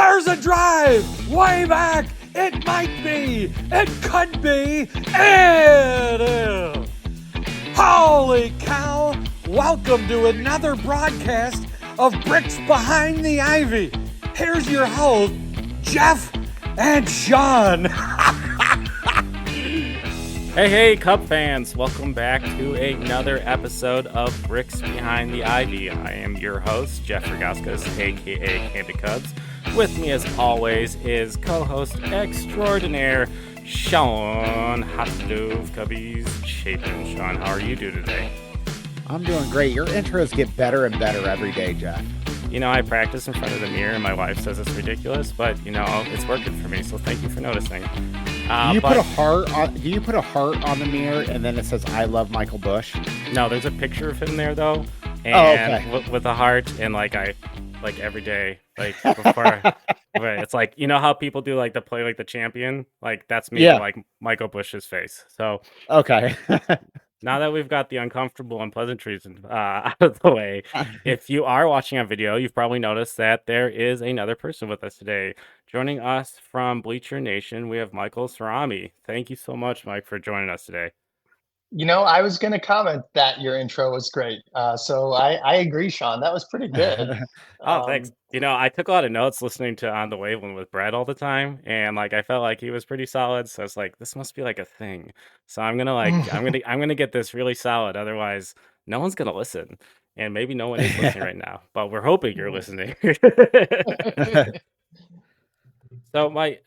There's a drive way back. It might be. It could be. It is. Holy cow. Welcome to another broadcast of Bricks Behind the Ivy. Here's your host, Jeff and Sean. Hey, Cub fans. Welcome back to another episode of Bricks Behind the Ivy. I am your host, Jeff Ragauskas, a.k.a. Candy Cubs. With me, as always, is co-host extraordinaire, Sean Hot Stove Cubbies Chapin. Sean, how are you doing today? I'm doing great. Your intros get better and better every day, Jeff. You know, I practice in front of the mirror, and my wife says it's ridiculous, but, you know, it's working for me, so thank you for noticing. Do you put a heart on the mirror, and then it says, I love Michael Bush? No, there's a picture of him there, though, and okay. with a heart, and, every day, before, it's like, you know how people do, the play, the champion? That's me, Yeah. Michael Bush's face. So, Okay. now that we've got the uncomfortable unpleasantries out of the way, if you are watching on video, you've probably noticed that there is another person with us today. Joining us from Bleacher Nation, we have Michael Cerami. Thank you so much, Mike, for joining us today. You know, I was going to comment that your intro was great. So I agree, Sean. That was pretty good. Oh, thanks. You know, I took a lot of notes listening to On the Wavelength with Brad all the time, and I felt like he was pretty solid. So it's like, this must be a thing. So I'm gonna I'm gonna get this really solid. Otherwise, no one's gonna listen, and maybe no one is listening right now. But we're hoping you're listening. So, Mike,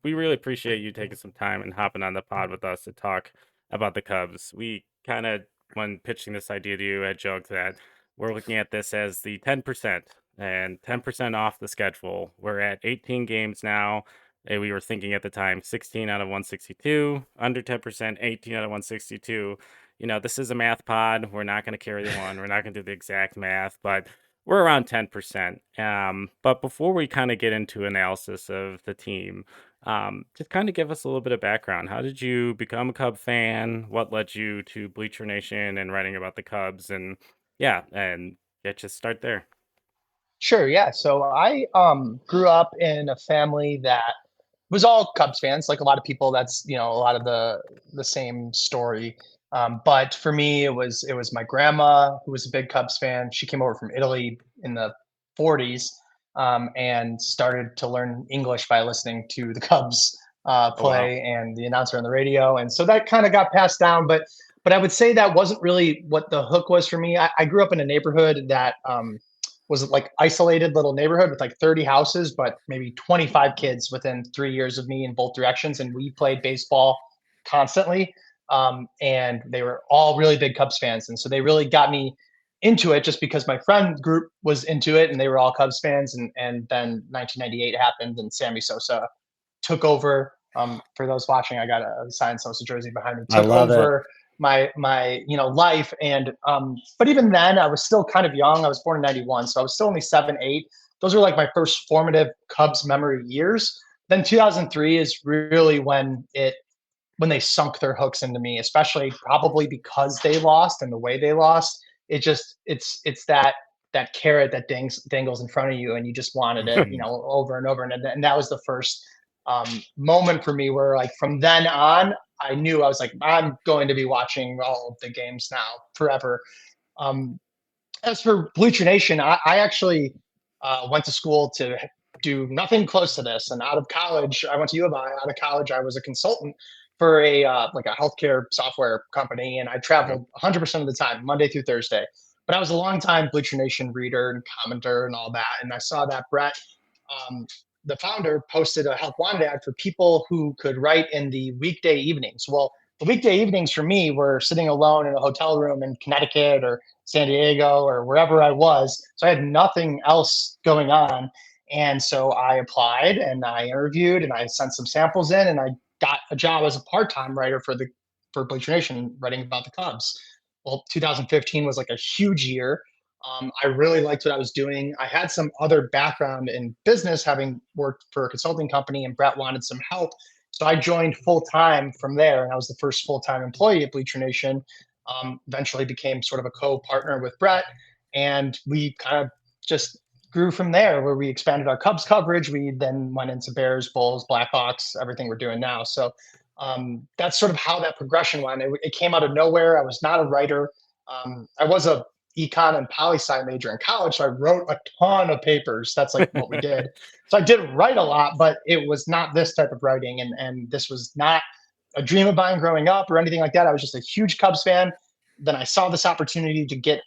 we really appreciate you taking some time and hopping on the pod with us to talk about the Cubs. We kind of, when pitching this idea to you, had joked that we're looking at this as the 10% and 10% off the schedule. We're at 18 games now. And we were thinking at the time 16 out of 162, under 10%, 18 out of 162. You know, this is a math pod. We're not going to carry the one. We're not going to do the exact math, but we're around 10%. But before we kind of get into analysis of the team, just kind of give us a little bit of background. How did you become a Cub fan? What led you to Bleacher Nation and writing about the Cubs? And just start there. Sure, yeah. So I grew up in a family that was all Cubs fans. Like a lot of people, that's a lot of the same story. But for me, it was my grandma who was a big Cubs fan. She came over from Italy in the 40s and started to learn English by listening to the Cubs play and the announcer on the radio. And so that kind of got passed down. But I would say that wasn't really what the hook was for me. I grew up in a neighborhood that was isolated little neighborhood with 30 houses, but maybe 25 kids within 3 years of me in both directions. And we played baseball constantly. And they were all really big Cubs fans. And so they really got me into it just because my friend group was into it and they were all Cubs fans. And then 1998 happened and Sammy Sosa took over. For those watching, I got a signed Sosa jersey behind me. Took over my life. And but even then I was still kind of young. I was born in 91, so I was still only 7, 8. Those were my first formative Cubs memory years. Then 2003 is really when they sunk their hooks into me, especially probably because they lost and the way they lost. It's that carrot that dangles in front of you and you just wanted it, over and over. And that was the first moment for me where from then on, I knew I was I'm going to be watching all of the games now forever. As for Bleacher Nation, I actually went to school to do nothing close to this. And out of college, I went to U of I. Out of college, I was a consultant for a healthcare software company, and I traveled 100% of the time, Monday through Thursday. But I was a longtime Bleacher Nation reader and commenter and all that. And I saw that Brett, the founder, posted a help wanted ad for people who could write in the weekday evenings. Well, the weekday evenings for me were sitting alone in a hotel room in Connecticut or San Diego or wherever I was. So I had nothing else going on. And so I applied and I interviewed and I sent some samples in and I got a job as a part-time writer for Bleacher Nation, writing about the Cubs. Well, 2015 was a huge year. I really liked what I was doing. I had some other background in business, having worked for a consulting company, and Brett wanted some help. So I joined full-time from there, and I was the first full-time employee at Bleacher Nation. Eventually became sort of a co-partner with Brett, and we kind of just grew from there, where we expanded our Cubs coverage. We then went into Bears, Bulls, Blackhawks, everything we're doing now. So that's sort of how that progression went. It came out of nowhere. I was not a writer. I was a econ and poli sci major in college, so I wrote a ton of papers. That's like what we did. So I did write a lot, but it was not this type of writing, and this was not a dream of mine growing up or anything like that. I was just a huge Cubs fan. Then I saw this opportunity to get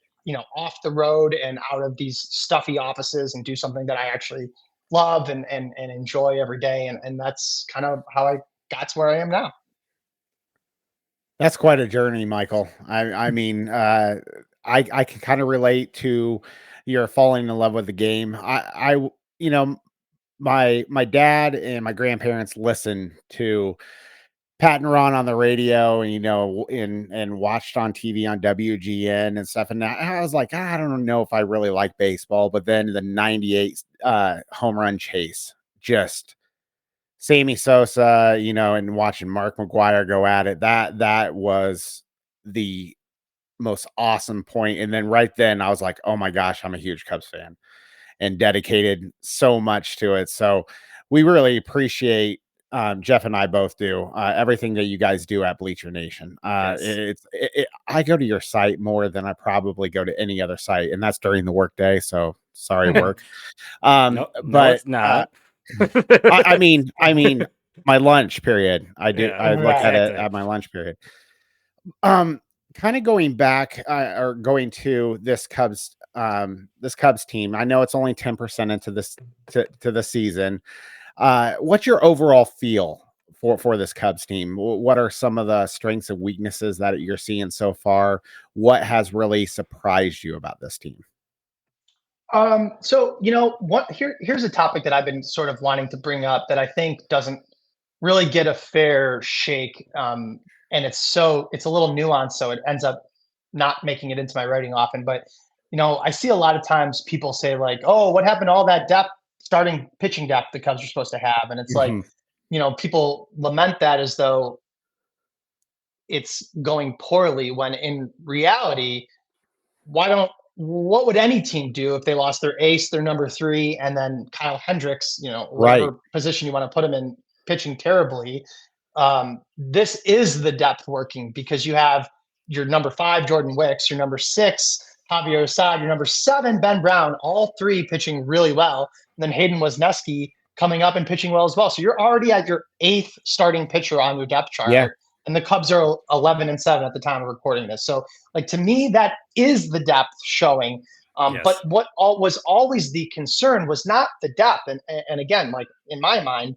off the road and out of these stuffy offices and do something that I actually love and enjoy every day, and that's kind of how I got to where I am now. That's quite a journey, Michael. I mean, I can kind of relate to your falling in love with the game. You know, my dad and my grandparents listened to Pat and Ron on the radio, and and watched on TV on WGN and stuff. And I was like, I don't know if I really like baseball. But then the '98 home run chase, just Sammy Sosa, and watching Mark McGuire go at it, that was the most awesome point. And then right then I was like, oh my gosh, I'm a huge Cubs fan and dedicated so much to it. So we really appreciate, Jeff and I both do, everything that you guys do at Bleacher Nation. Yes. I go to your site more than I probably go to any other site, and that's during the workday. So sorry, work. No, But it's not. I mean, my lunch period. Yeah, I look at it exactly. at my lunch period. Kind of going back, or going to this Cubs team. I know it's only 10% into this to the season. What's your overall feel for this Cubs team? What are some of the strengths and weaknesses that you're seeing so far? What has really surprised you about this team? So here's a topic that I've been sort of wanting to bring up that I think doesn't really get a fair shake. And it's a little nuanced, so it ends up not making it into my writing often. But I see a lot of times people say like, "Oh, what happened to all that depth, starting pitching depth the Cubs are supposed to have?" And it's like, Mhm. people lament that as though it's going poorly, when in reality, what would any team do if they lost their ace, their number three, and then Kyle Hendricks, Right. whatever position you want to put him in, pitching terribly? This is the depth working, because you have your number 5, Jordan Wicks, your number 6, Javier Assad, your number 7, Ben Brown, all three pitching really well. And then Hayden Wesneski coming up and pitching well as well. So you're already at your 8th starting pitcher on your depth Yeah. chart. And the Cubs are 11-7 at the time of recording this. So, like, to me, that is the depth showing. Yes. But what was always the concern was not the depth. And again, like, in my mind,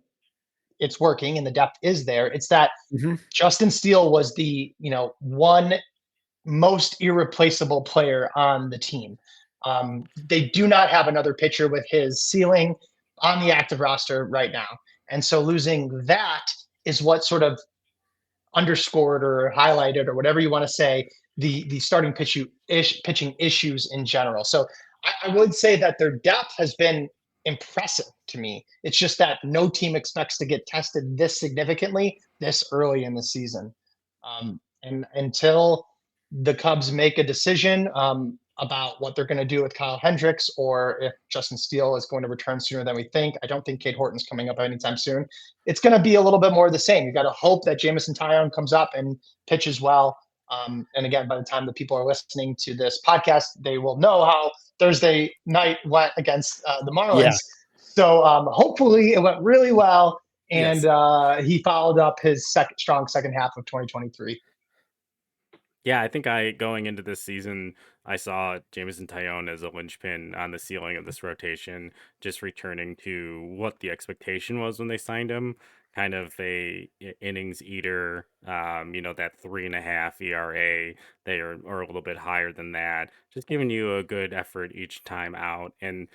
it's working and the depth is there. It's that Mhm. Justin Steele was the one most irreplaceable player on the team. They do not have another pitcher with his ceiling on the active roster right now, and so losing that is what sort of underscored or highlighted, or whatever you want to say, the starting pitching issues in general. So I would say that their depth has been impressive to me. It's just that no team expects to get tested this significantly this early in the season. And until the Cubs make a decision about what they're going to do with Kyle Hendricks, or if Justin Steele is going to return sooner than we think. I don't think Cade Horton's coming up anytime soon. It's going to be a little bit more of the same. You got to hope that Jamison Tyone comes up and pitches well. And again, by the time the people are listening to this podcast, they will know how Thursday night went against the Marlins. Yeah. So hopefully it went really well, and Yes. he followed up his strong second half of 2023. Yeah, I think going into this season, I saw Jamison Tyone as a linchpin on the ceiling of this rotation, just returning to what the expectation was when they signed him. Kind of a innings eater, that 3.5 ERA. They are a little bit higher than that. Just giving you a good effort each time out. And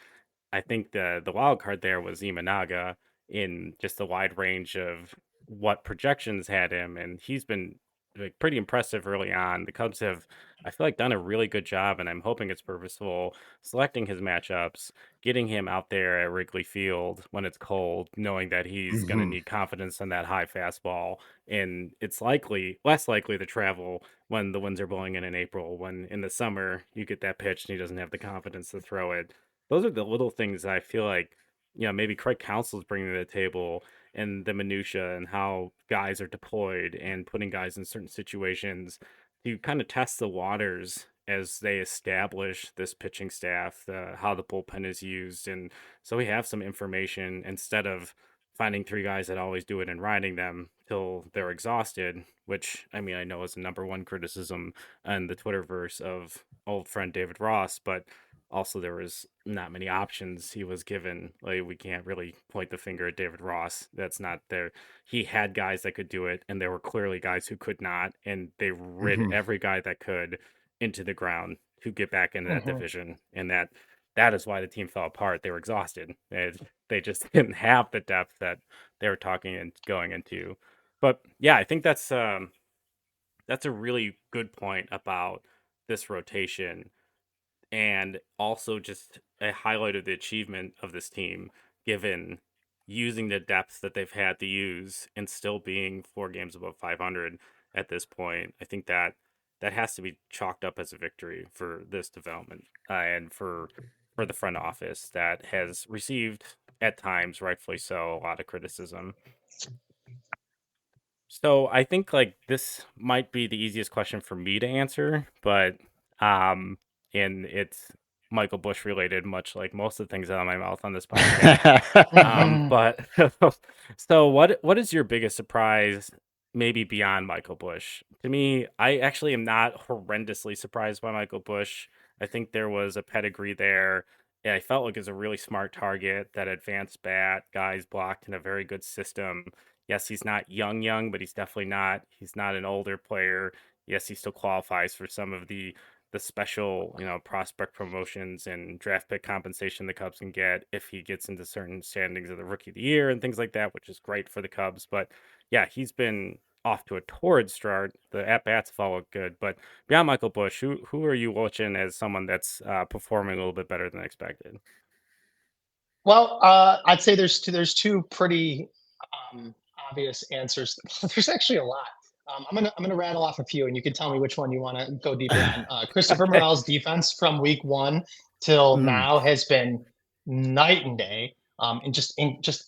I think the wild card there was Imanaga, in just the wide range of what projections had him, and he's been like pretty impressive early on. The Cubs have, I feel like, done a really good job, and I'm hoping it's purposeful, selecting his matchups, getting him out there at Wrigley Field when it's cold, knowing that he's going to Mhm. need confidence in that high fastball, and it's less likely to travel when the winds are blowing in April. When in the summer you get that pitch and he doesn't have the confidence to throw it. those are the little things that I feel like, maybe Craig Counsell's bringing to the table, and the minutia and how guys are deployed and putting guys in certain situations to kind of test the waters as they establish this pitching staff, how the bullpen is used. And so we have some information instead of finding three guys that always do it and riding them till they're exhausted, which I mean, I know is the number one criticism on the Twitterverse of old friend David Ross, but also there was not many options he was given. Like, we can't really point the finger at David Ross. That's not there. He had guys that could do it, and there were clearly guys who could not, and they rid Mhm. every guy that could into the ground to get back into that Mhm. division. And that is why the team fell apart. They were exhausted. They just didn't have the depth that they were talking and going into. But yeah, I think that's a really good point about this rotation, and also just a highlight of the achievement of this team, given using the depth that they've had to use and still being 4 games above 500 at this point. I think that has to be chalked up as a victory for this development, and for the front office that has received, at times rightfully so, a lot of criticism. So I think like this might be the easiest question for me to answer, but um and it's Michael Bush related, much like most of the things out of my mouth on this podcast. Mhm. But so what is your biggest surprise, maybe beyond Michael Bush? To me, I actually am not horrendously surprised by Michael Bush. I think there was a pedigree there. And I felt like it was a really smart target, that advanced bat, guys blocked in a very good system. Yes, he's not young, but he's not an older player. Yes, he still qualifies for some of the special, prospect promotions and draft pick compensation the Cubs can get if he gets into certain standings of the Rookie of the Year and things like that, which is great for the Cubs. But yeah, he's been off to a torrid start. The at bats have all looked good, but beyond Michael Bush, who are you watching as someone that's performing a little bit better than expected? Well, I'd say there's two pretty um, obvious answers. There's actually a lot. I'm gonna rattle off a few, and you can tell me which one you want to go deeper on. Christopher Okay. Morel's defense from week one till Mm. now has been night and day, and just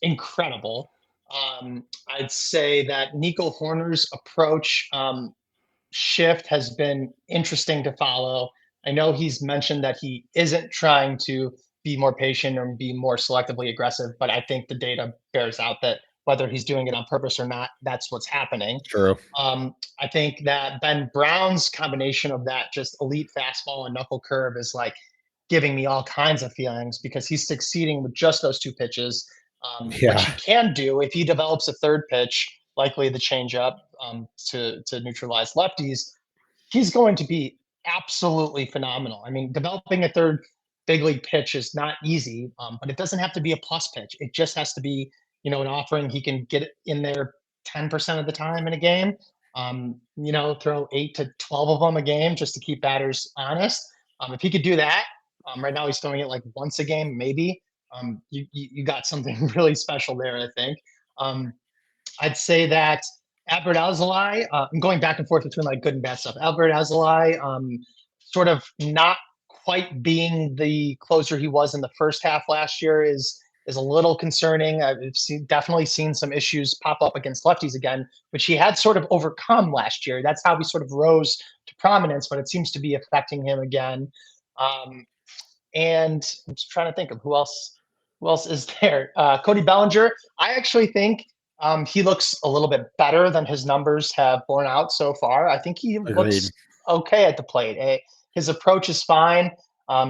incredible. I'd say that Nico Horner's approach shift has been interesting to follow. I know he's mentioned that he isn't trying to be more patient or be more selectively aggressive, but I think the data bears out that whether he's doing it on purpose or not, that's what's happening. True. I think that Ben Brown's combination of that just elite fastball and knuckle curve is like giving me all kinds of feelings because he's succeeding with just those two pitches. What Yeah. he can do if he develops a third pitch, likely the changeup, to neutralize lefties, he's going to be absolutely phenomenal. I mean, developing a third big league pitch is not easy, but it doesn't have to be a plus pitch. It just has to be, an offering he can get in there 10% of the time in a game. Throw 8 to 12 of them a game just to keep batters honest. If he could do that, right now he's throwing it like once a game, maybe. You got something really special there, I think. Um, I'd say that Albert Alzolay, I'm going back and forth between like good and bad stuff. Albert Alzolay, sort of not quite being the closer he was in the first half last year is a little concerning. Definitely seen some issues pop up against lefties again, which he had sort of overcome last year. That's how he sort of rose to prominence, but it seems to be affecting him again. Um, and I'm just trying to think of who else. Who else is there? Cody Bellinger. I actually think he looks a little bit better than his numbers have borne out so far. I think he Agreed. looks okay at the plate. His approach is fine.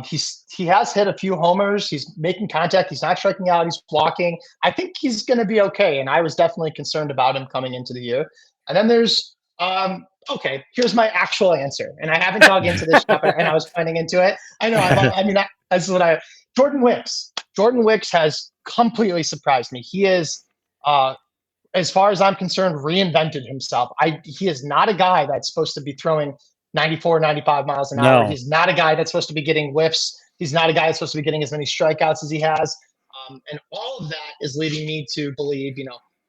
He has hit a few homers. He's making contact. He's not striking out. He's walking. I think he's going to be okay. And I was definitely concerned about him coming into the year. And then there's okay. Here's my actual answer, and I haven't dug into this yet, and I was planning into it. I know. That's what I. Jordan Wicks. Jordan Wicks has completely surprised me. He is, as far as I'm concerned, reinvented himself. He is not a guy that's supposed to be throwing 94, 95 miles an hour. No. He's not a guy that's supposed to be getting whiffs. He's not a guy that's supposed to be getting as many strikeouts as he has. And all of that is leading me to believe,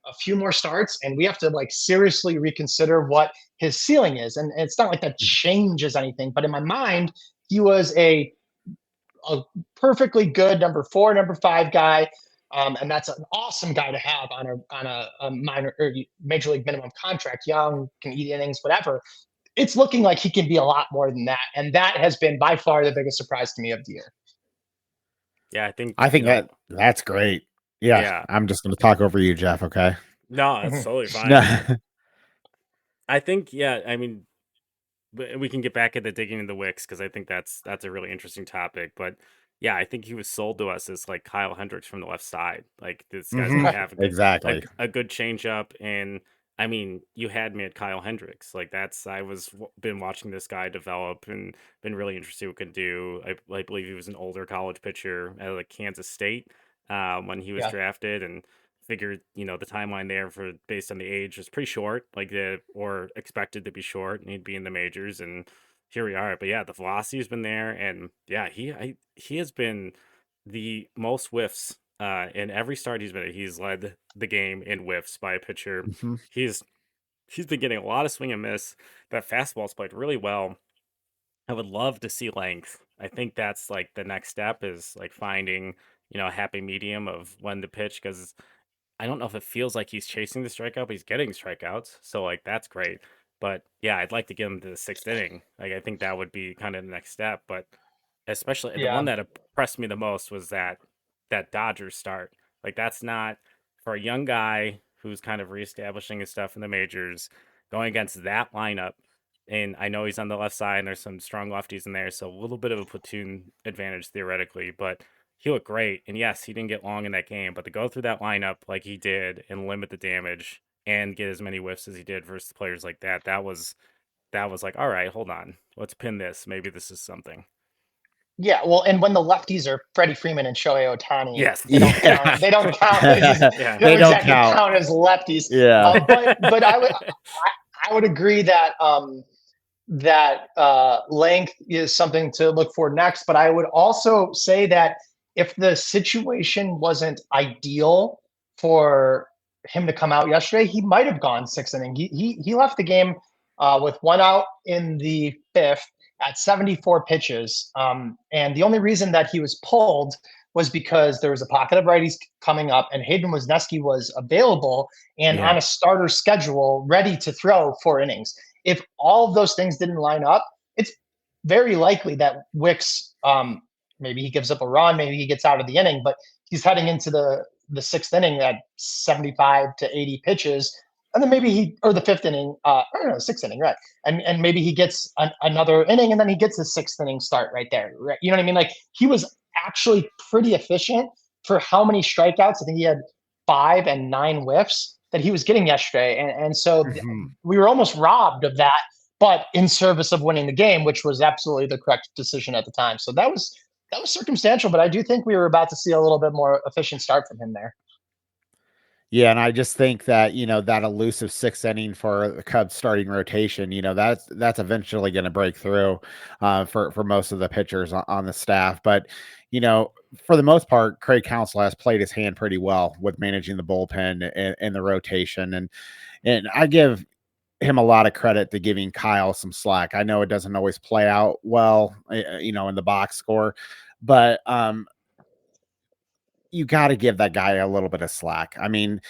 a few more starts, and we have to like seriously reconsider what his ceiling is. And it's not like that changes anything, but in my mind, he was a a perfectly good number 4, number 5 guy. And that's an awesome guy to have on a minor or major league minimum contract. Young, can eat innings, whatever. It's looking like he can be a lot more than that, and that has been by far the biggest surprise to me of the year. Yeah, I think I think that's great. Yeah, Yeah. I'm just going to talk over you, Jeff. Okay. No, that's totally fine. No. I think, yeah, I mean, we can get back into digging into Wicks because I think that's a really interesting topic. But yeah, I think he was sold to us as like Kyle Hendricks from the left side. Like this guy's Mhm. gonna have Exactly. a good changeup, and I mean, you had me at Kyle Hendricks. Like been watching this guy develop and been really interested what he could do. I believe he was an older college pitcher at like Kansas State when he was Yeah. drafted, and figured the timeline there for based on the age was pretty short, or expected to be short, and he'd be in the majors, and here we are. But yeah, the velocity has been there, and yeah, he has been the most whiffs in every start he's been at. He's led the game in whiffs by a pitcher. Mhm. He's been getting a lot of swing and miss. That fastball's played really well. I would love to see length. I think that's like the next step is like finding a happy medium of when to pitch, because I don't know if it feels like he's chasing the strikeout, but he's getting strikeouts. So like that's great. But yeah, I'd like to get him to the 6th inning. Like I think that would be kind of the next step. But especially the one Yeah. that impressed me the most was that Dodgers start. Like that's not for a young guy who's kind of reestablishing his stuff in the majors, going against that lineup. And I know he's on the left side and there's some strong lefties in there, so a little bit of a platoon advantage theoretically, but he looked great. And yes, he didn't get long in that game, but to go through that lineup like he did and limit the damage and get as many whiffs as he did versus players like that was like, all right, hold on, let's pin this. Maybe this is something. Yeah, well, and when the lefties are Freddie Freeman and Shohei Ohtani, Yes. they don't count. They don't count. Yeah. They don't exactly count. count as lefties. Yeah. But I would agree that length is something to look for next. But I would also say that if the situation wasn't ideal for him to come out yesterday, he might have gone 6th inning. He left the game with 1 out in the 5th at 74 pitches. And the only reason that he was pulled was because there was a pocket of righties coming up, and Hayden Wesneski was available and Yeah. on a starter schedule, ready to throw 4 innings. If all of those things didn't line up, it's very likely that Wicks, maybe he gives up a run, maybe he gets out of the inning, but he's heading into the 6th inning at 75 to 80 pitches. And then maybe or the 5th inning, or no, 6th inning, right? And maybe he gets another inning, and then he gets a 6th inning start right there. Right? You know what I mean? Like he was actually pretty efficient for how many strikeouts. I think he had 5 and 9 whiffs that he was getting yesterday. And so we were almost robbed of that, but in service of winning the game, which was absolutely the correct decision at the time. So that was circumstantial, but I do think we were about to see a little bit more efficient start from him there. Yeah, and I just think that, that elusive 6th inning for the Cubs starting rotation, that's eventually going to break through for most of the pitchers on the staff. But, for the most part, Craig Counsell has played his hand pretty well with managing the bullpen and the rotation. And I give him a lot of credit to giving Kyle some slack. I know it doesn't always play out well, in the box score, but you got to give that guy a little bit of slack. I mean,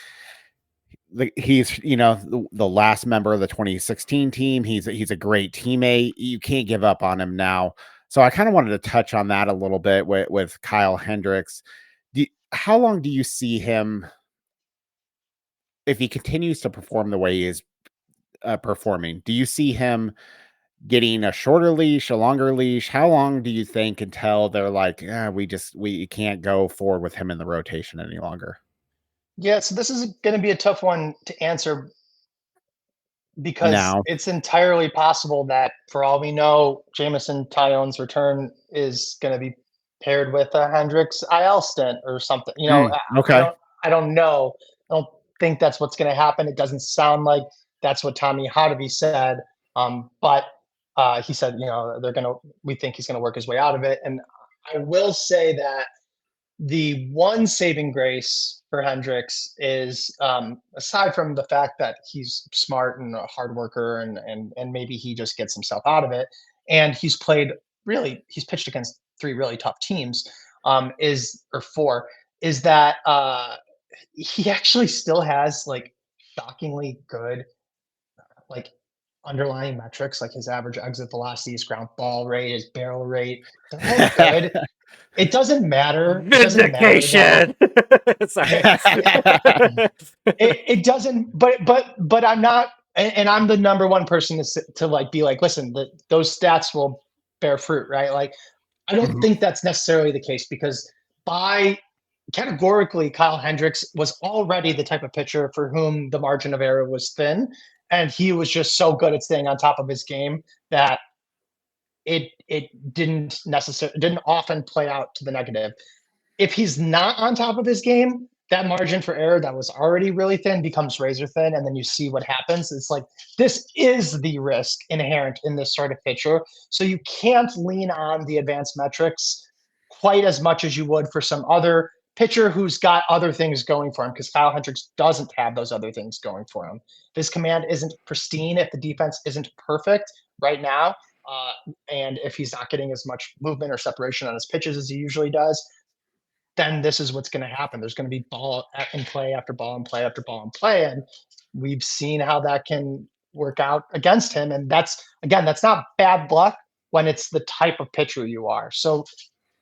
he's the last member of the 2016 team. He's a great teammate. You can't give up on him now. So I kind of wanted to touch on that a little bit with Kyle Hendricks. How long do you see him, if he continues to perform the way he is performing? Do you see him getting a shorter leash, a longer leash? How long do you think until they're like, we can't go forward with him in the rotation any longer? Yeah, so this is going to be a tough one to answer because it's entirely possible that, for all we know, Jameson Taillon's return is going to be paired with a Hendricks IL stint or something. Okay. I don't know. I don't think that's what's going to happen. It doesn't sound like that's what Tommy Hottovy said. But he said, we think he's going to work his way out of it. And I will say that the one saving grace for Hendricks is, aside from the fact that he's smart and a hard worker and maybe he just gets himself out of it, and he's pitched against three really tough teams, or four, is that he actually still has like shockingly good like underlying metrics, like his average exit velocity, his ground ball rate, his barrel rate. They're all good. It doesn't matter. It doesn't matter that Vindication. Sorry. it doesn't. But I'm not, and I'm the number one person to like be like, listen, those stats will bear fruit, right? Like, I don't think that's necessarily the case because by categorically, Kyle Hendricks was already the type of pitcher for whom the margin of error was thin, and he was just so good at staying on top of his game that it didn't often play out to the negative. If he's not on top of his game, that margin for error that was already really thin becomes razor thin, and then you see what happens. It's like this is the risk inherent in this sort of pitcher, so you can't lean on the advanced metrics quite as much as you would for some other pitcher who's got other things going for him, because Kyle Hendricks doesn't have those other things going for him. This command isn't pristine if the defense isn't perfect right now, and if he's not getting as much movement or separation on his pitches as he usually does, then this is what's going to happen. There's going to be ball in play after ball and play after ball and play, and we've seen how that can work out against him. And that's not bad luck when it's the type of pitcher you are. So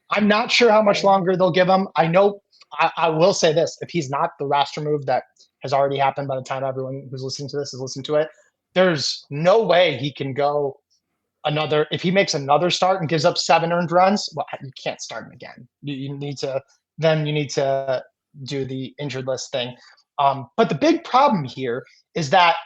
I'm not sure how much longer they'll give him. I know I will say this: if he's not the roster move that has already happened by the time everyone who's listening to this is listening to it, there's no way he can go another. If he makes another start and gives up 7 earned runs, well, you can't start him again. You need to do the injured list thing. But the big problem here is that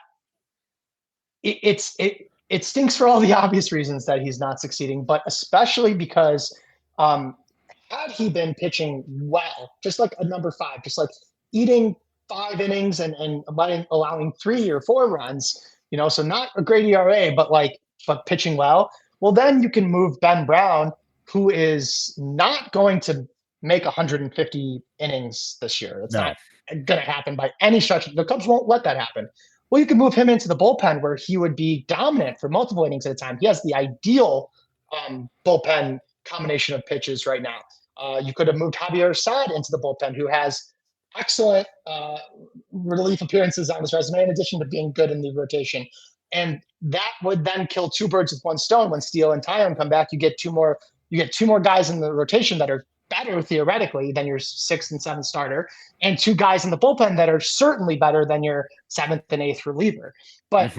it stinks for all the obvious reasons that he's not succeeding, but especially because had he been pitching well, just like a number 5, just like eating 5 innings and allowing 3 or 4 runs, so not a great ERA, but pitching well, then you can move Ben Brown, who is not going to make 150 innings this year. It's not going to happen by any stretch. The Cubs won't let that happen. Well, you can move him into the bullpen where he would be dominant for multiple innings at a time. He has the ideal bullpen combination of pitches right now. You could have moved Javier Assad into the bullpen, who has excellent relief appearances on his resume, in addition to being good in the rotation. And that would then kill 2 birds with 1 stone. When Steele and Tyon come back, you get two more guys in the rotation that are better theoretically than your 6th and 7th starter, and 2 guys in the bullpen that are certainly better than your 7th and 8th reliever. But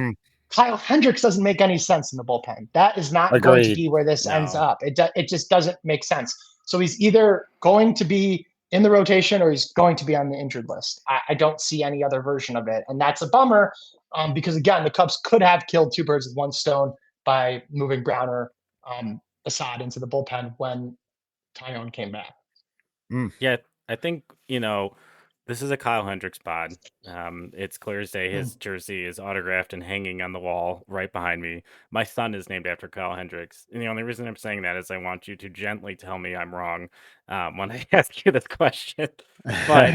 Kyle Hendricks doesn't make any sense in the bullpen. That is not going to be where this ends up. It just doesn't make sense. So he's either going to be in the rotation or he's going to be on the injured list. I don't see any other version of it. And that's a bummer because, again, the Cubs could have killed 2 birds with 1 stone by moving Brown or Assad into the bullpen when Tyon came back. Yeah, I think, this is a Kyle Hendricks pod. It's clear as day. His jersey is autographed and hanging on the wall right behind me. My son is named after Kyle Hendricks. And the only reason I'm saying that is I want you to gently tell me I'm wrong when I ask you this question. But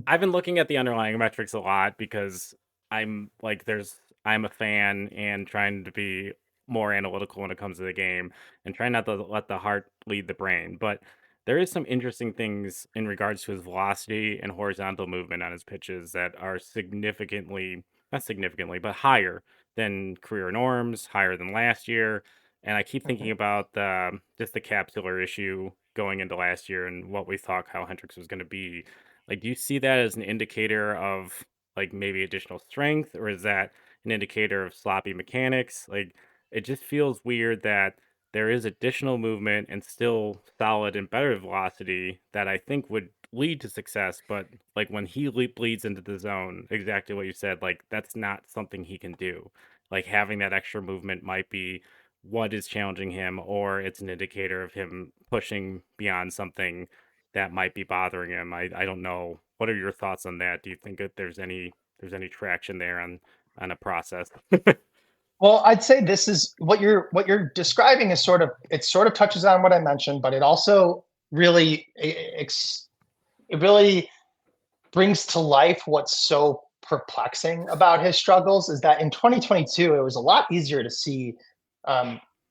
I've been looking at the underlying metrics a lot because I'm a fan and trying to be more analytical when it comes to the game and trying not to let the heart lead the brain. But there is some interesting things in regards to his velocity and horizontal movement on his pitches that are not significantly, but higher than career norms, higher than last year. And I keep thinking about just the capsular issue going into last year and what we thought Kyle Hendricks was going to be. Like, do you see that as an indicator of like maybe additional strength, or is that an indicator of sloppy mechanics? Like, it just feels weird that there is additional movement and still solid and better velocity that I think would lead to success. But like when he bleeds into the zone, exactly what you said, like that's not something he can do. Like having that extra movement might be what is challenging him, or it's an indicator of him pushing beyond something that might be bothering him. I don't know. What are your thoughts on that? Do you think that there's any traction there on a process? Well, I'd say this is what you're describing is sort of touches on what I mentioned, but it also really brings to life what's so perplexing about his struggles is that in 2022 it was a lot easier to see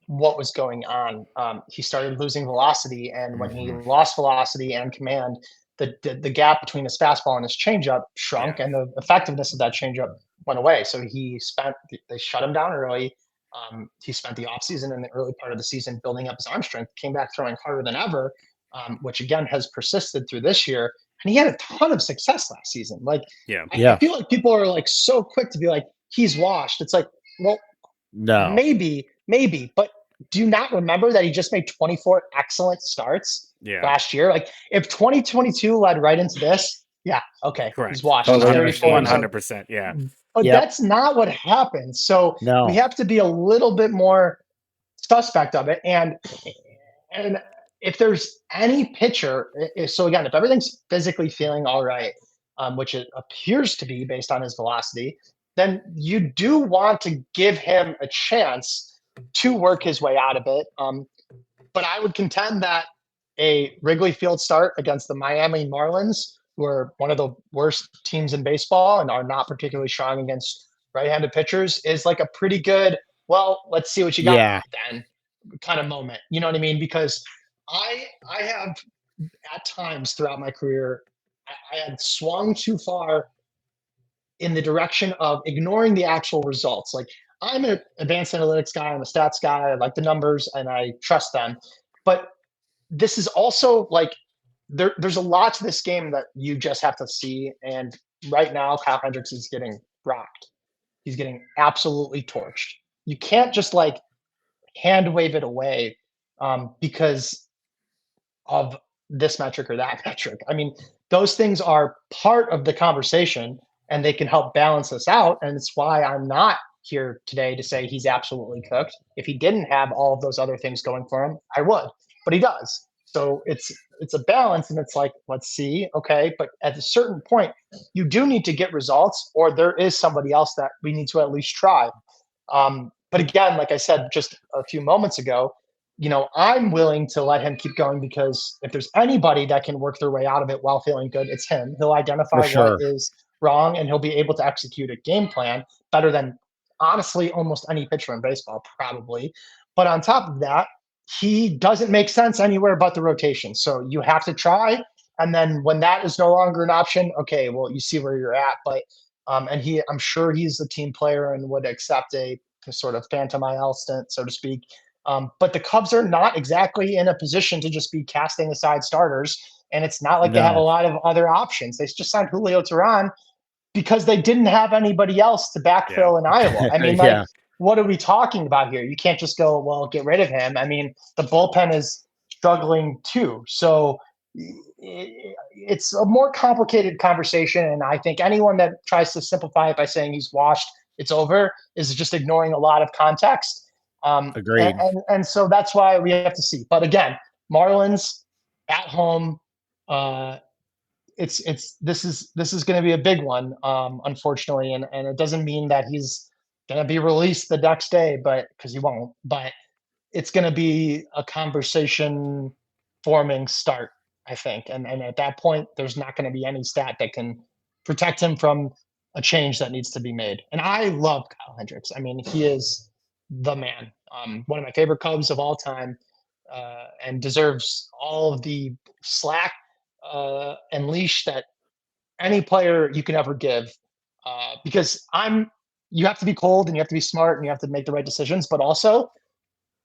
what was going on. He started losing velocity, and when he Mhm. lost velocity and command, the gap between his fastball and his changeup shrunk, Yeah. and the effectiveness of that changeup went away. So they shut him down early. He spent the offseason and the early part of the season building up his arm strength, came back throwing harder than ever, which again has persisted through this year. And he had a ton of success last season. Like, Yeah. I Yeah. feel like people are like so quick to be like, he's washed. It's like, well, No. maybe, but do you not remember that he just made 24 excellent starts Yeah. last year? Like, if 2022 led right into this, yeah, okay, he's Correct. washed. He's Totally 34 years old. 100%. Yeah. But Yep. that's not what happened. So we No. have to be a little bit more suspect of it. And if there's any pitcher, so again, if everything's physically feeling all right, which it appears to be based on his velocity, then you do want to give him a chance to work his way out of it. But I would contend that a Wrigley Field start against the Miami Marlins, who are one of the worst teams in baseball and are not particularly strong against right-handed pitchers, is like a pretty good, well, let's see what you got Yeah. then kind of moment. You know what I mean? Because I have at times throughout my career, I had swung too far in the direction of ignoring the actual results. Like, I'm an advanced analytics guy, I'm a stats guy, I like the numbers and I trust them. But this is also like there's a lot to this game that you just have to see. And right now, Kyle Hendricks is getting rocked. He's getting absolutely torched. You can't just like hand wave it away because of this metric or that metric. I mean, those things are part of the conversation and they can help balance us out. And it's why I'm not here today to say he's absolutely cooked. If he didn't have all of those other things going for him, I would, but he does. So it's a balance, and it's like, let's see, okay, but at a certain point, you do need to get results, or there is somebody else that we need to at least try. But again, like I said just a few moments ago, I'm willing to let him keep going because if there's anybody that can work their way out of it while feeling good, it's him. He'll For identify what sure. is wrong and he'll be able to execute a game plan better than honestly almost any pitcher in baseball, probably. But on top of that, he doesn't make sense anywhere but the rotation. So you have to try. And then when that is no longer an option, okay, well, you see where you're at. But I'm sure he's a team player and would accept a sort of phantom IL stint, so to speak. But the Cubs are not exactly in a position to just be casting aside starters. And it's not like they have a No. lot of other options. They just signed Julio Teheran because they didn't have anybody else to Yeah. backfill in Iowa. I mean, like, Yeah. what are we talking about here? You can't just go, well, get rid of him. I mean, the bullpen is struggling too. So it's a more complicated conversation. And I think anyone that tries to simplify it by saying he's washed, it's over, is just ignoring a lot of context. Agreed. And so that's why we have to see. But again, Marlins at home, this is going to be a big one, unfortunately, and it doesn't mean that he's going to be released the next day, but because he won't. But it's going to be a conversation forming start, I think, and at that point, there's not going to be any stat that can protect him from a change that needs to be made. And I love Kyle Hendricks. I mean, he is the man. One of my favorite Cubs of all time, and deserves all of the slack and leash that any player you can ever give. Because you have to be cold and you have to be smart and you have to make the right decisions, but also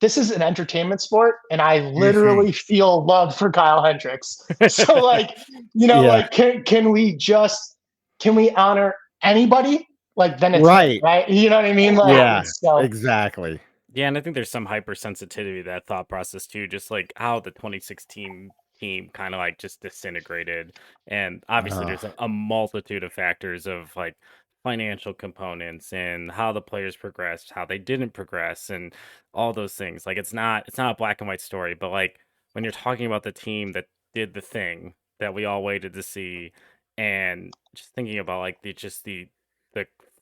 this is an entertainment sport, and I literally feel love for Kyle Hendricks. So, like, Yeah. like, can we honor anybody? Like, then it's him, Right. right? You know what I mean? Like, Yeah. so Exactly. Yeah, and I think there's some hypersensitivity to that thought process too, just like how the 2016 team kind of like just disintegrated. And obviously there's a multitude of factors of like financial components and how the players progressed, how they didn't progress, and all those things. Like it's not a black and white story, but like when you're talking about the team that did the thing that we all waited to see, and just thinking about like the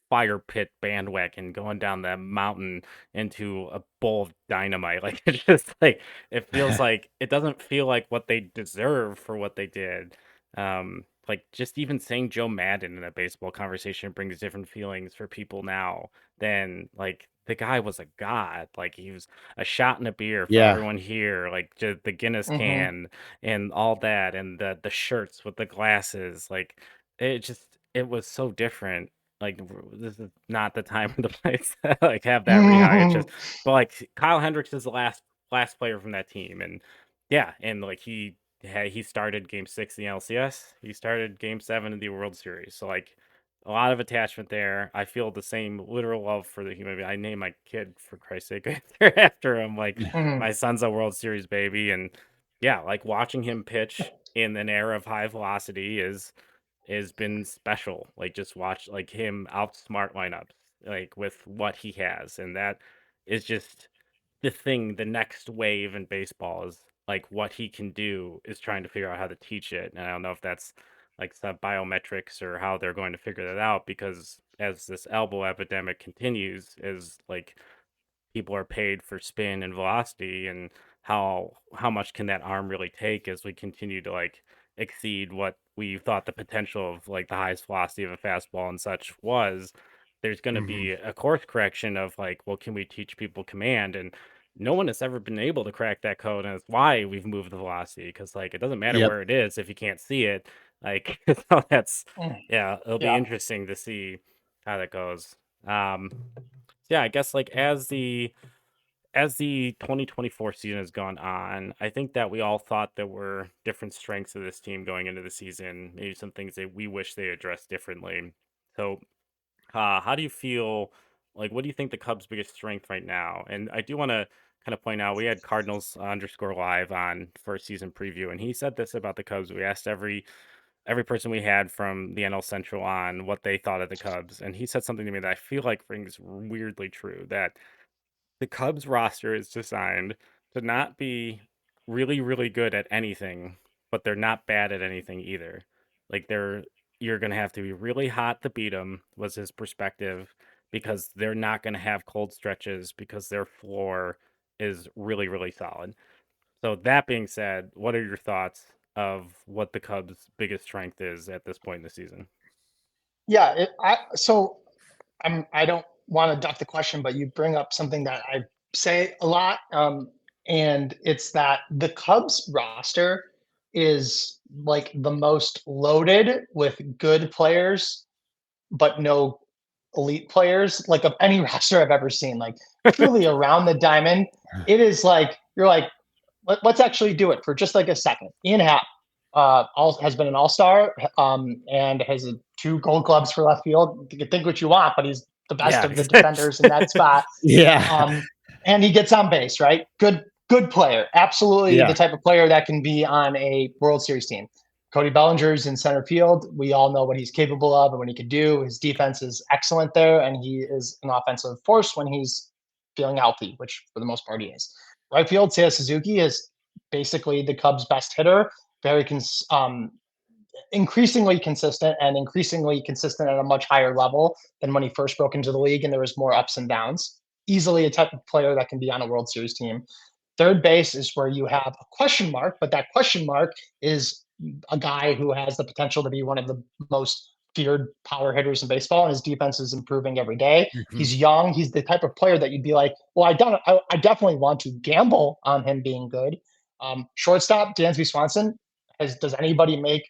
fire pit bandwagon going down that mountain into a bowl of dynamite. Like it's just like it feels like it doesn't feel like what they deserve for what they did. Like just even saying Joe Madden in a baseball conversation brings different feelings for people now than like the guy was a god. Like he was a shot and a beer for Yeah. everyone here, like just the Guinness Mhm. can and all that, and the shirts with the glasses. Like it was so different. Like this is not the time or the place to like have that rehire. It's just, but like Kyle Hendricks is the last player from that team, and yeah, and like he started Game 6 in the LCS. He started Game 7 in the World Series. So like a lot of attachment there. I feel the same literal love for the human being. I named my kid, for Christ's sake, after him. Like Mhm. my son's a World Series baby, and yeah, like watching him pitch in an era of high velocity is been special. Like just watch like him outsmart lineups like with what he has, and that is just the next wave in baseball is like what he can do is trying to figure out how to teach it. And I don't know if that's like some biometrics or how they're going to figure that out, because as this elbow epidemic continues, is like people are paid for spin and velocity, and how much can that arm really take as we continue to like exceed what we thought the potential of like the highest velocity of a fastball and such was. There's going to Mhm. be a course correction of like, well, can we teach people command? And no one has ever been able to crack that code, and it's why we've moved the velocity, because like it doesn't matter Yep. where it is if you can't see it. Like so that's Mm. yeah, it'll be Yeah. interesting to see how that goes. um yeah, I guess like as the 2024 season has gone on, I think that we all thought there were different strengths of this team going into the season, maybe some things that we wish they addressed differently. So, how do you feel? Like, what do you think the Cubs' biggest strength right now? And I do want to kind of point out we had Cardinals underscore live on first season preview, and he said this about the Cubs. We asked every person we had from the NL Central on what they thought of the Cubs, and he said something to me that I feel like rings weirdly true, that the Cubs roster is designed to not be really, really good at anything, but they're not bad at anything either. Like you're gonna have to be really hot to beat them, was his perspective, because they're not gonna have cold stretches because their floor is really, really solid. So that being said, what are your thoughts of what the Cubs' biggest strength is at this point in the season? Yeah. I don't want to duck the question, but you bring up something that I say a lot, and it's that the Cubs roster is like the most loaded with good players, but no elite players, like of any roster I've ever seen. Like truly around the diamond, it is like you're like, let's actually do it for just like a second. Ian Happ has been an all-star, and has 2 Gold Gloves for left field. You can think what you want, but he's the best Yeah. of the defenders in that spot. Yeah. And he gets on base, right? Good player. Absolutely the Yeah. type of player that can be on a World Series team. Cody Bellinger's in center field. We all know what he's capable of and what he can do. His defense is excellent there, and he is an offensive force when he's feeling healthy, which for the most part he is. Right field, Seiya Suzuki is basically the Cubs' best hitter. Increasingly consistent and increasingly consistent at a much higher level than when he first broke into the league and there was more ups and downs. Easily a type of player that can be on a World Series team. Third base is where you have a question mark, but that question mark is a guy who has the potential to be one of the most feared power hitters in baseball, and his defense is improving every day. Mhm. He's young. He's the type of player that you'd be like, well, I definitely want to gamble on him being good. Shortstop, Dansby Swanson. Does anybody make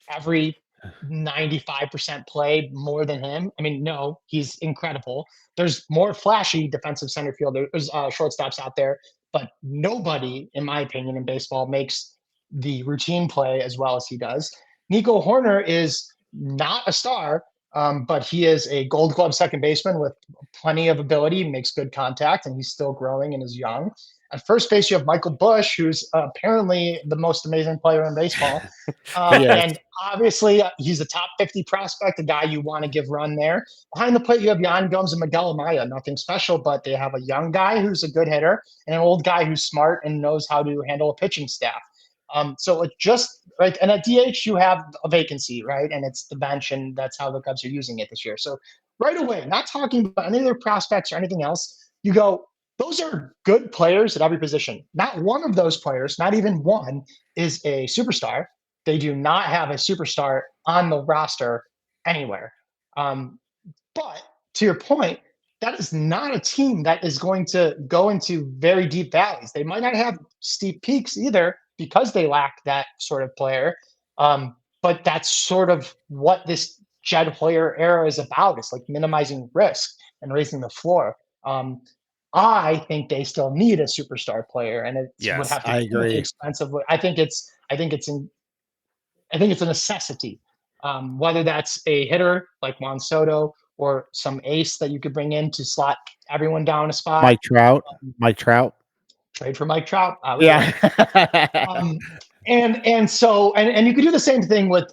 every 95% play more than him? I mean, no, he's incredible. There's more flashy defensive center fielders, shortstops out there, but nobody, in my opinion, in baseball makes the routine play as well as he does. Nico Horner is not a star, but he is a Gold Glove second baseman with plenty of ability, makes good contact, and he's still growing and is young. At first base, you have Michael Bush, who's apparently the most amazing player in baseball. Yes. And obviously, he's a top 50 prospect, a guy you want to give run there. Behind the plate, you have Yan Gomes and Miguel Amaya. Nothing special, but they have a young guy who's a good hitter and an old guy who's smart and knows how to handle a pitching staff. So it just right. And at DH, you have a vacancy, right? And it's the bench, and that's how the Cubs are using it this year. So right away, not talking about any of their prospects or anything else, you go, those are good players at every position. Not one of those players, not even one, is a superstar. They do not have a superstar on the roster anywhere. But to your point, that is not a team that is going to go into very deep valleys. They might not have steep peaks either because they lack that sort of player. But that's sort of what this Jed Hoyer era is about. It's like minimizing risk and raising the floor. I think they still need a superstar player, and it would Yes, have to I come at the agree. expense of. I think it's a necessity. Whether that's a hitter like Juan Soto or some ace that you could bring in to slot everyone down a spot. Mike Trout. Mike Trout. Trade for Mike Trout. I would do it. Yeah. And you could do the same thing with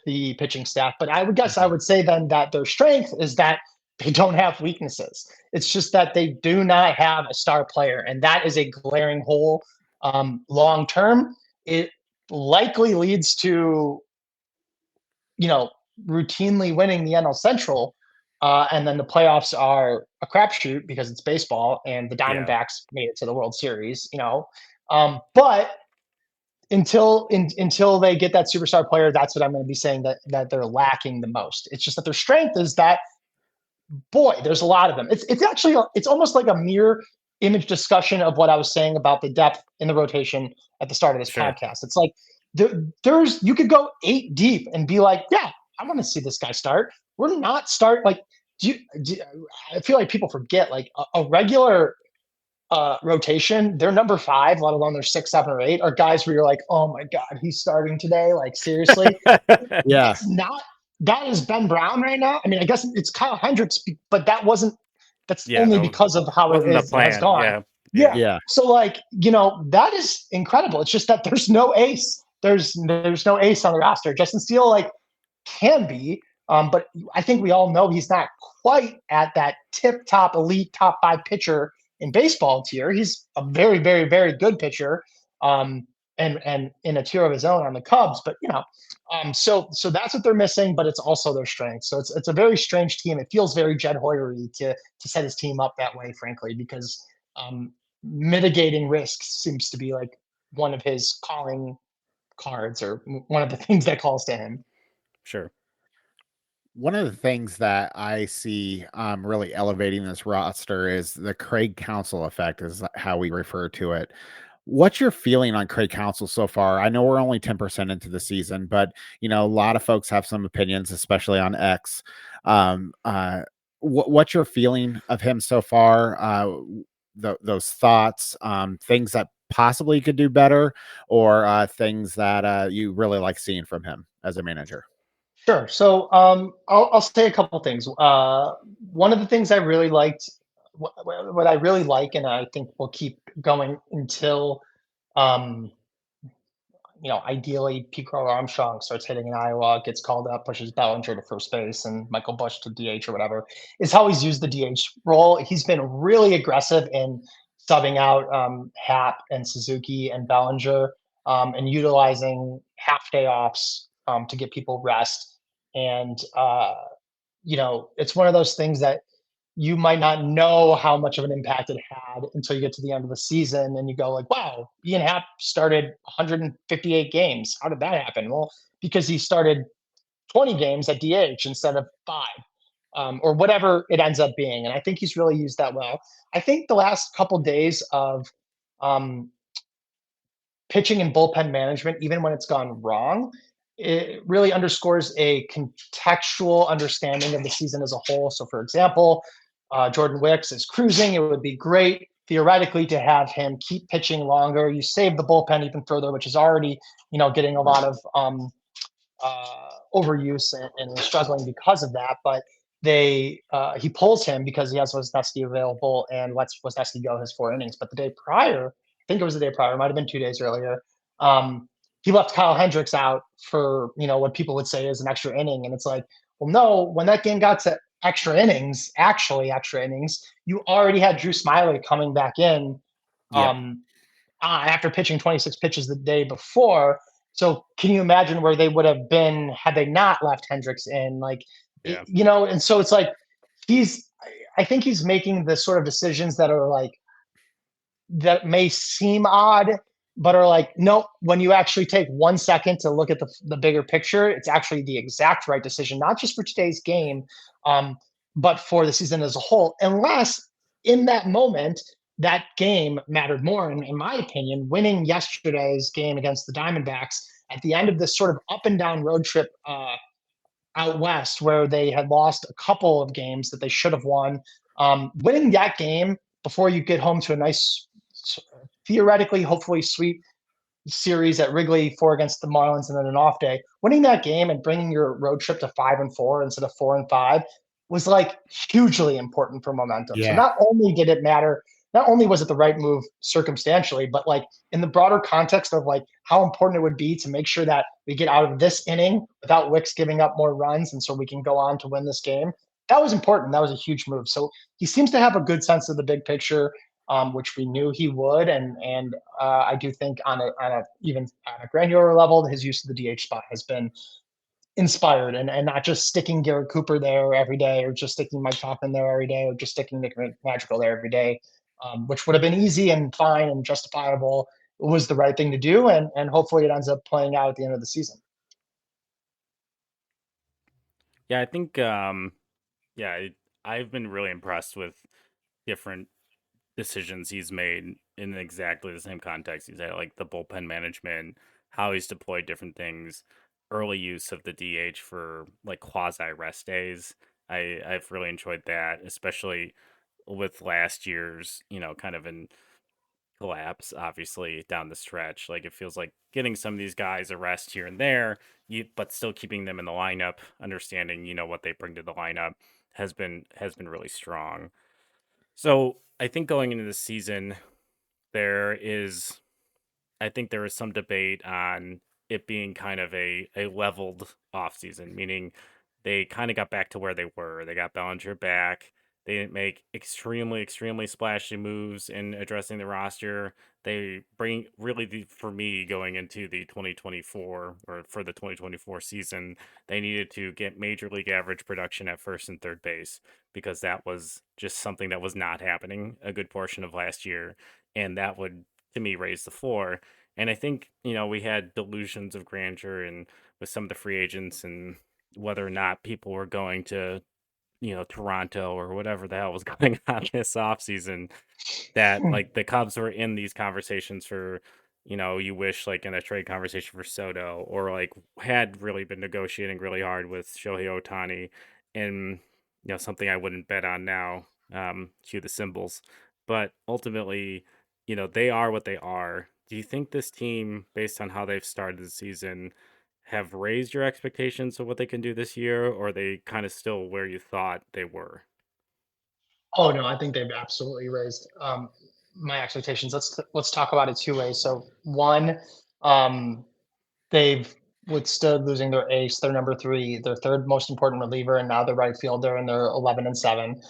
the pitching staff, but I would guess I would say then that their strength is that they don't have weaknesses. It's just that they do not have a star player, and that is a glaring hole. Long term, it likely leads to routinely winning the NL Central, and then the playoffs are a crapshoot because it's baseball, and the Yeah. Diamondbacks made it to the World Series. But until they get that superstar player, that's what I'm going to be saying that they're lacking the most. It's just that their strength is that, boy, there's a lot of them. It's almost like a mirror image discussion of what I was saying about the depth in the rotation at the start of this Sure. podcast. It's like there's you could go 8 deep and be like, yeah, I want to see this guy start. We're not start like I feel like people forget like a regular rotation, they're number 5, let alone they're 6, 7, or 8, are guys where you're like, oh my God, he's starting today. Like, seriously. Yeah. That is Ben Brown right now. I mean, I guess it's Kyle Hendricks, but that's Yeah, only that because of how it wasn't the has plan. gone. Yeah. Yeah. So like, that is incredible. It's just that there's no ace. There's no ace on the roster. Justin Steele like can be, but I think we all know he's not quite at that tip top elite top 5 pitcher in baseball tier. He's a very, very, very good pitcher, and in a tier of his own on the Cubs. But so that's what they're missing. But it's also their strength. So it's a very strange team. It feels very Jed Hoyer-y to set his team up that way, frankly, because mitigating risks seems to be like one of his calling cards or one of the things that calls to him. Sure. One of the things that I see really elevating this roster is the Craig Counsell effect, is how we refer to it. What's your feeling on Craig Counsell so far? I know we're only 10% into the season, but a lot of folks have some opinions, especially on X. What's your feeling of him so far? Those thoughts, things that possibly he could do better, or things that you really like seeing from him as a manager? Sure. So I'll say a couple things. One of the things I really liked, what I really like, and I think will keep going until, ideally Pete Crow Armstrong starts hitting in Iowa, gets called up, pushes Bellinger to first base, and Michael Busch to DH or whatever, is how he's used the DH role. He's been really aggressive in subbing out Happ and Suzuki and Bellinger, and utilizing half day offs to get people rest. And it's one of those things that you might not know how much of an impact it had until you get to the end of the season and you go like, wow, Ian Happ started 158 games. How did that happen? Well, because he started 20 games at DH instead of 5, or whatever it ends up being. And I think he's really used that well. I think the last couple days of pitching and bullpen management, even when it's gone wrong, it really underscores a contextual understanding of the season as a whole. So, for example, Jordan Wicks is cruising. It would be great theoretically to have him keep pitching longer. You save the bullpen even further, which is already, getting a lot of overuse and struggling because of that. But he pulls him because he has Wesneski available and lets Wesneski go his 4 innings. But the day prior, I think it was the day prior, it might have been 2 days earlier, he left Kyle Hendricks out for, what people would say is an extra inning. And it's like, well, no, when that game got to extra innings, you already had Drew Smyly coming back in after pitching 26 pitches the day before. So can you imagine where they would have been had they not left Hendricks in? And so it's like I think he's making the sort of decisions that are like, that may seem odd, but are like, no, when you actually take 1 second to look at the bigger picture, it's actually the exact right decision, not just for today's game, but for the season as a whole, unless in that moment that game mattered more. In my opinion, winning yesterday's game against the Diamondbacks at the end of this sort of up and down road trip out west, where they had lost a couple of games that they should have won, winning that game before you get home to a nice, theoretically, hopefully sweet series at Wrigley, 4 against the Marlins, and then an off day. Winning that game and bringing your road trip to 5-4 instead of 4-5 was like hugely important for momentum. So Yeah. not only did it matter, not only was it the right move circumstantially, but like in the broader context of like how important it would be to make sure that we get out of this inning without Wicks giving up more runs, and so we can go on to win this game. That was important. That was a huge move. So he seems to have a good sense of the big picture, which we knew he would, and I do think on a even on a granular level, his use of the DH spot has been inspired, and not just sticking Garrett Cooper there every day, or just sticking Mike Hoffman there every day, or just sticking Nick Magical there every day, which would have been easy and fine and justifiable. It was the right thing to do, and hopefully it ends up playing out at the end of the season. Yeah, I think I've been really impressed with different decisions he's made in exactly the same context. He's had like the bullpen management, how he's deployed different things, early use of the DH for like quasi rest days. I've really enjoyed that, especially with last year's, kind of in collapse, obviously down the stretch. Like it feels like getting some of these guys a rest here and there, but still keeping them in the lineup, understanding what they bring to the lineup has been really strong. So I think going into the season, there is I think there is some debate on it being kind of a leveled offseason, meaning they kind of got back to where they were. They got Bellinger back. They didn't make extremely, extremely splashy moves in addressing the roster. They bring really, for me, going into the 2024 or for the 2024 season, they needed to get major league average production at first and third base because that was just something that was not happening a good portion of last year. And that would, to me, raise the floor. And I think, we had delusions of grandeur and with some of the free agents and whether or not people were going to, Toronto or whatever the hell was going on this offseason, that like the Cubs were in these conversations for, you wish like in a trade conversation for Soto, or like had really been negotiating really hard with Shohei Ohtani, and something I wouldn't bet on now. Cue the symbols, but ultimately, they are what they are. Do you think this team, based on how they've started the season, have raised your expectations of what they can do this year, or are they kind of still where you thought they were? Oh no, I think they've absolutely raised my expectations. Let's talk about it two ways. So one, they've withstood losing their ace, their number 3, their third most important reliever, and now the right fielder, and they're 11-7.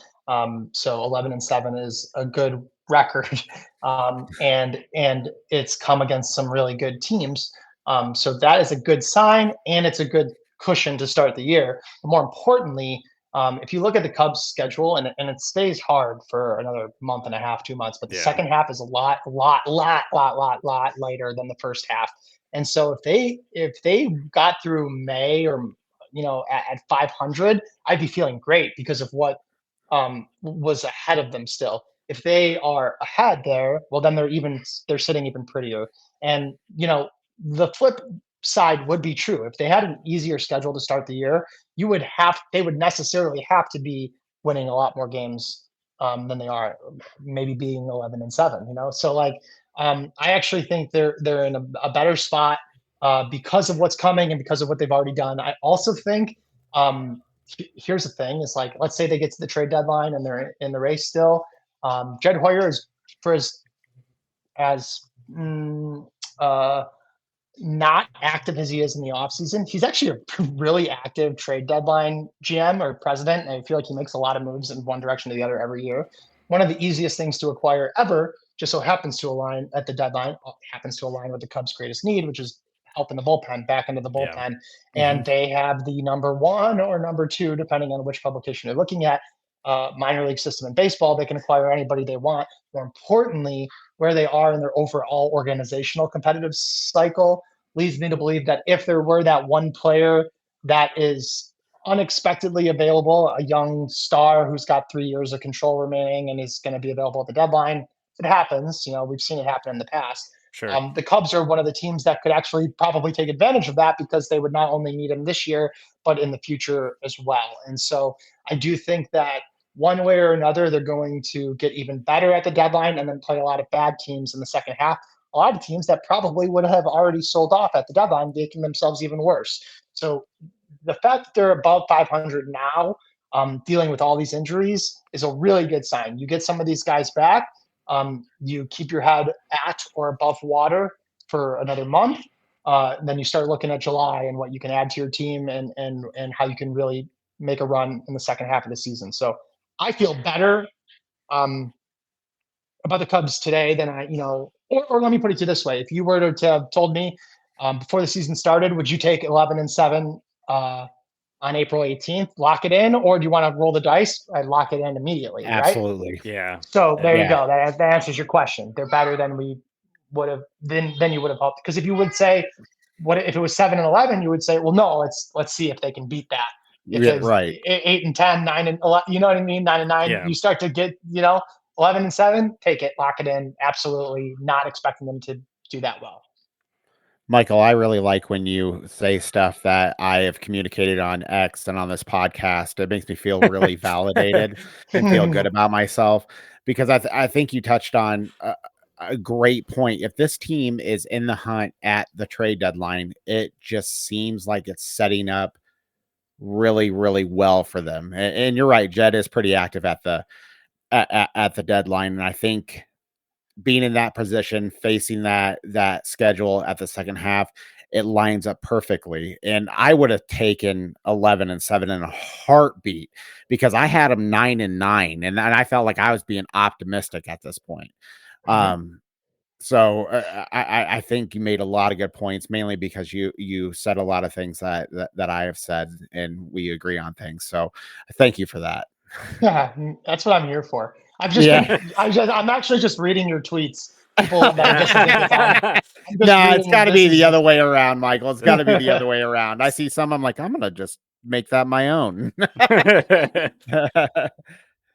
So 11-7 is a good record, and it's come against some really good teams. So that is a good sign, and it's a good cushion to start the year. But more importantly, if you look at the Cubs' schedule, and it stays hard for another month and a half, 2 months, but the Yeah. second half is a lot lighter than the first half. And so if they got through May, or at 500, I'd be feeling great because of what was ahead of them still. If they are ahead there, well, then they're sitting even prettier. And the flip side would be true. If they had an easier schedule to start the year, they would necessarily have to be winning a lot more games than they are, maybe being 11-7. So like I actually think they're in a better spot because of what's coming and because of what they've already done. I also think here's the thing: is like, let's say they get to the trade deadline and they're in the race still. Jed Hoyer is for as not active as he is in the offseason. He's actually a really active trade deadline GM or president, and I feel like he makes a lot of moves in one direction or the other every year. One of the easiest things to acquire ever just so happens to align at the deadline, happens to align with the Cubs' greatest need, which is help in the bullpen, back into the Yeah. bullpen. And they have the number 1 or number 2, depending on which publication you're looking at, minor league system in baseball. They can acquire anybody they want. More importantly, where they are in their overall organizational competitive cycle leads me to believe that if there were that one player that is unexpectedly available, a young star who's got 3 years of control remaining and is going to be available at the deadline. It happens. We've seen it happen in the past. Sure. The Cubs are one of the teams that could actually probably take advantage of that because they would not only need him this year, but in the future as well. And so I do think that one way or another, they're going to get even better at the deadline and then play a lot of bad teams in the second half. A lot of teams that probably would have already sold off at the deadline, making themselves even worse. So the fact that they're above 500 now, dealing with all these injuries, is a really good sign. You get some of these guys back, you keep your head at or above water for another month. Then you start looking at July and what you can add to your team and how you can really make a run in the second half of the season. So I feel better about the Cubs today than or let me put it to this way. If you were to have told me before the season started, would you take 11-7 on April 18th, lock it in, or do you want to roll the dice? I'd lock it in immediately, right? Absolutely. Yeah. So there you Yeah. go. That answers your question. They're better than we would have than you would have hoped. Because if you would say, what if it was 7-11, you would say, well, no, let's see if they can beat that. If Yeah, it's right. 8-10, 9-11, you know what I mean? 9-9. Yeah. You start to get 11-7. Take it, lock it in. Absolutely not expecting them to do that well. Michael, I really like when you say stuff that I have communicated on X and on this podcast. It makes me feel really validated and feel good about myself because I think you touched on a great point. If this team is in the hunt at the trade deadline, it just seems like it's setting up really, really well for them. And you're right, Jed is pretty active at the deadline, and I think being in that position, facing that schedule at the second half, it lines up perfectly. And I would have taken 11-7 in a heartbeat because I had them 9-9, and I felt like I was being optimistic at this point. So I think you made a lot of good points, mainly because you said a lot of things that I have said, and we agree on things. So thank you for that. Yeah, that's what I'm here for. I'm actually just reading your tweets. People that I disagree with on. No, it's got to be the other way around, Michael. It's got to be the other way around. I see some, I'm like, I'm gonna just make that my own.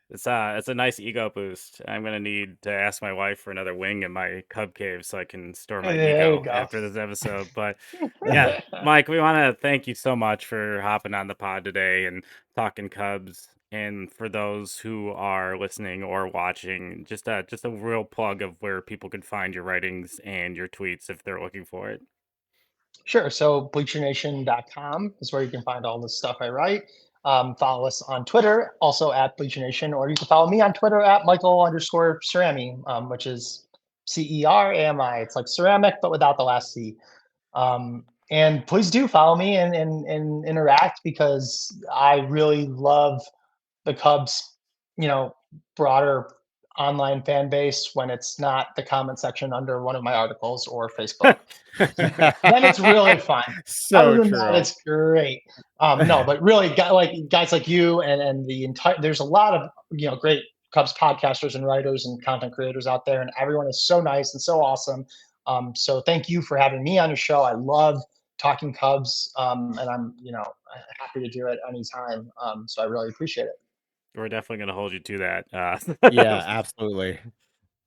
It's a nice ego boost. I'm gonna need to ask my wife for another wing in my Cub cave so I can store my There you ego go. after this episode. But yeah, Mike, we want to thank you so much for hopping on the pod today and talking Cubs. And for those who are listening or watching, just a real plug of where people can find your writings and your tweets if they're looking for it. Sure. So BleacherNation.com is where you can find all the stuff I write. Follow us on Twitter, also at BleacherNation, or you can follow me on Twitter at Michael_Cerami, which is Cerami. It's like ceramic, but without the last C. And please do follow me and interact because I really love the Cubs, broader online fan base when it's not the comment section under one of my articles or Facebook. Then it's really fun. So true. It's great. No, but really, guys like you and the entire, there's a lot of great Cubs podcasters and writers and content creators out there, and everyone is so nice and so awesome. So thank you for having me on your show. I love talking Cubs, and I'm happy to do it anytime. So I really appreciate it. We're definitely going to hold you to that. Yeah, absolutely.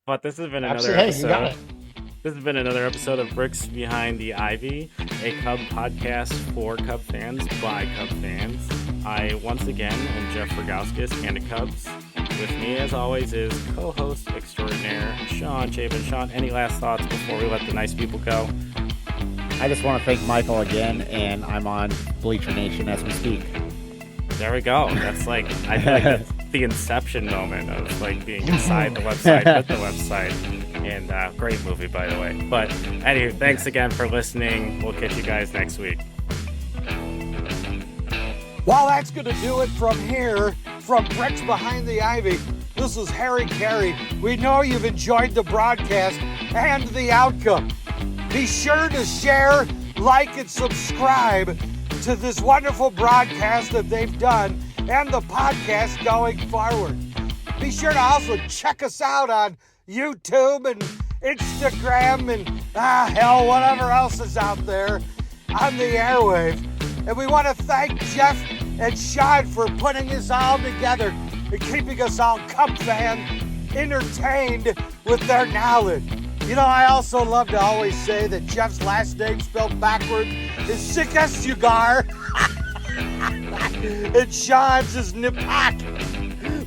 But this has been another Absolutely. Hey, you got episode. This has been another episode of Bricks Behind the Ivy, a Cub podcast for Cub fans by Cub fans. I once again am Jeff Rogowskis and the Cubs. With me, as always, is co-host extraordinaire Sean Chapin. Sean, any last thoughts before we let the nice people go? I just want to thank Michael again, and I'm on Bleacher Nation as we speak. There we go. That's I feel like that's the inception moment of being inside the website with the website. And great movie, by the way. But anyway, thanks again for listening. We'll catch you guys next week. Well, that's going to do it from here, from Bricks Behind the Ivy. This is Harry Carey. We know you've enjoyed the broadcast and the outcome. Be sure to share, like, and subscribe to this wonderful broadcast that they've done and the podcast going forward. Be sure to also check us out on YouTube and Instagram and whatever else is out there on the airwave. And we want to thank Jeff and Sean for putting this all together and keeping us all Cub fan entertained with their knowledge. You know, I also love to always say that Jeff's last name spelled backwards is sick as cigar. And Sean's is Nipak.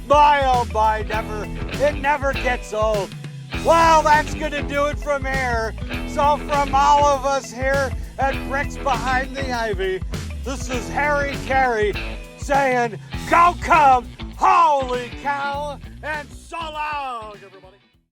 My oh my, it never gets old. Well, that's gonna do it from here. So from all of us here at Bricks Behind the Ivy, this is Harry Carey saying, go Cubs, holy cow, and so long, everybody.